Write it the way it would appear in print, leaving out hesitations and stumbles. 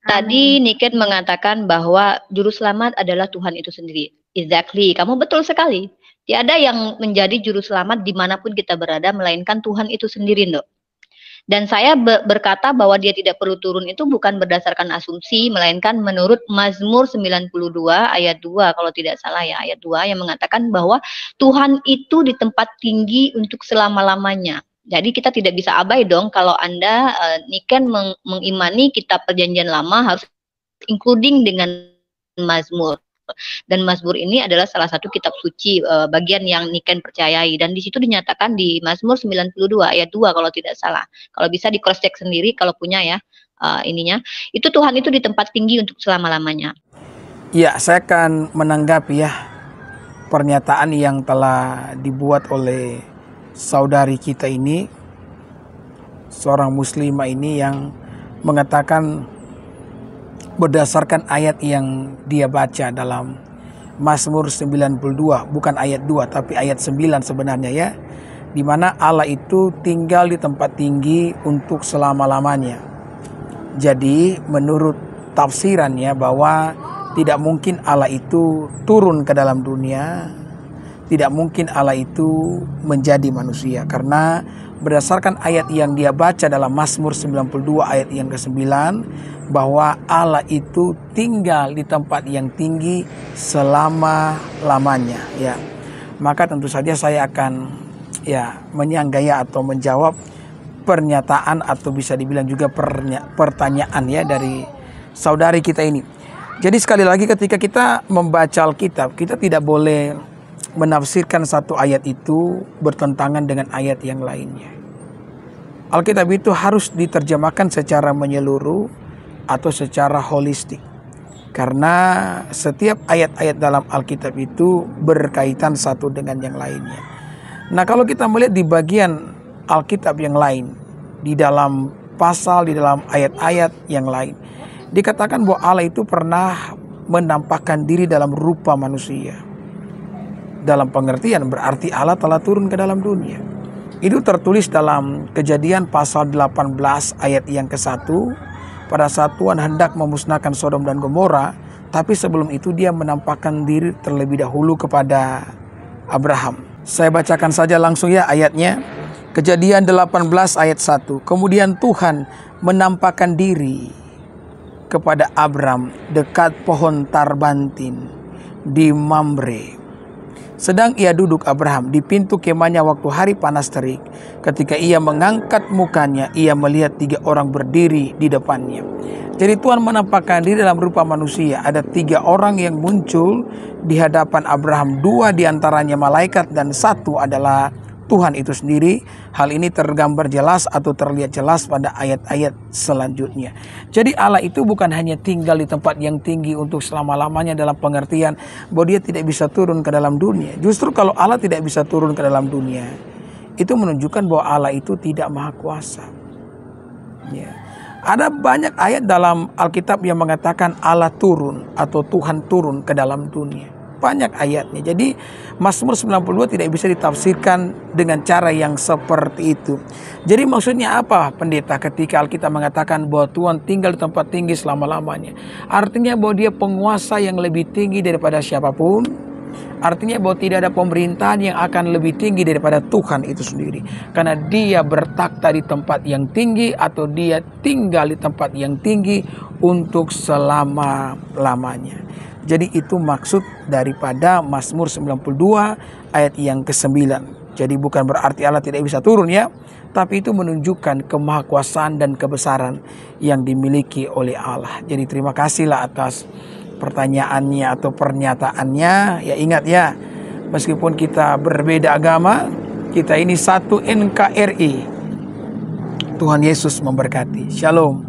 Tadi Niken mengatakan bahwa juru selamat adalah Tuhan itu sendiri. Exactly, kamu betul sekali. Tiada yang menjadi juru selamat dimanapun kita berada, melainkan Tuhan itu sendiri, Dok. Dan saya berkata bahwa dia tidak perlu turun itu bukan berdasarkan asumsi, melainkan menurut Mazmur 92 ayat 2, kalau tidak salah ya, ayat 2 yang mengatakan bahwa Tuhan itu di tempat tinggi untuk selama-lamanya. Jadi kita tidak bisa abai dong kalau Anda Niken mengimani kitab perjanjian lama harus including dengan Mazmur. Dan Mazmur ini adalah salah satu kitab suci bagian yang Niken percayai, dan di situ dinyatakan di Mazmur 92 ayat 2 kalau tidak salah. Kalau bisa di cross check sendiri kalau punya ya, ininya. Itu Tuhan itu di tempat tinggi untuk selama-lamanya. Ya, saya akan menanggapi ya pernyataan yang telah dibuat oleh saudari kita ini, seorang muslimah ini, yang mengatakan berdasarkan ayat yang dia baca dalam Mazmur 92, bukan ayat 2 tapi ayat 9 sebenarnya ya, di mana Allah itu tinggal di tempat tinggi untuk selama-lamanya. Jadi menurut tafsirannya bahwa tidak mungkin Allah itu turun ke dalam dunia, tidak mungkin Allah itu menjadi manusia, karena berdasarkan ayat yang dia baca dalam Mazmur 92 ayat yang ke-9, bahwa Allah itu tinggal di tempat yang tinggi selama-lamanya ya. Maka tentu saja saya akan menyanggaya atau menjawab pernyataan atau bisa dibilang juga pertanyaan ya dari saudari kita ini. Jadi sekali lagi, ketika kita membaca Alkitab, kita tidak boleh menafsirkan satu ayat itu bertentangan dengan ayat yang lainnya. Alkitab itu harus diterjemahkan secara menyeluruh atau secara holistik, karena setiap ayat-ayat dalam Alkitab itu berkaitan satu dengan yang lainnya. Nah, kalau kita melihat di bagian Alkitab yang lain, di dalam pasal, di dalam ayat-ayat yang lain, dikatakan bahwa Allah itu pernah menampakkan diri dalam rupa manusia. Dalam pengertian berarti Allah telah turun ke dalam dunia. Itu tertulis dalam Kejadian pasal 18 ayat yang ke-1. Pada saat Tuhan hendak memusnahkan Sodom dan Gomora, tapi sebelum itu dia menampakkan diri terlebih dahulu kepada Abraham. Saya bacakan saja langsung ya ayatnya. Kejadian 18 ayat 1. Kemudian Tuhan menampakkan diri kepada Abram dekat pohon tarbantin di Mamre. Sedang ia duduk Abraham di pintu kemahnya waktu hari panas terik. Ketika ia mengangkat mukanya, ia melihat 3 orang berdiri di depannya. Jadi Tuhan menampakkan diri dalam rupa manusia. Ada 3 orang yang muncul di hadapan Abraham. 2 diantaranya malaikat dan 1 adalah Tuhan itu sendiri. Hal ini tergambar jelas atau terlihat jelas pada ayat-ayat selanjutnya. Jadi Allah itu bukan hanya tinggal di tempat yang tinggi untuk selama-lamanya dalam pengertian bahwa dia tidak bisa turun ke dalam dunia. Justru kalau Allah tidak bisa turun ke dalam dunia, itu menunjukkan bahwa Allah itu tidak maha kuasa. Ya. Ada banyak ayat dalam Alkitab yang mengatakan Allah turun atau Tuhan turun ke dalam dunia. Banyak ayatnya. Jadi Mazmur 92 tidak bisa ditafsirkan dengan cara yang seperti itu. Jadi maksudnya apa pendeta ketika Alkitab mengatakan bahwa Tuhan tinggal di tempat tinggi selama-lamanya? Artinya bahwa dia penguasa yang lebih tinggi daripada siapapun. Artinya bahwa tidak ada pemerintahan yang akan lebih tinggi daripada Tuhan itu sendiri. Karena dia bertakhta di tempat yang tinggi atau dia tinggal di tempat yang tinggi untuk selama-lamanya. Jadi itu maksud daripada Mazmur 92 ayat yang ke-9. Jadi bukan berarti Allah tidak bisa turun ya, tapi itu menunjukkan kemahakuasaan dan kebesaran yang dimiliki oleh Allah. Jadi terima kasihlah atas pertanyaannya atau pernyataannya. Ya ingat ya, meskipun kita berbeda agama, kita ini satu NKRI. Tuhan Yesus memberkati. Shalom.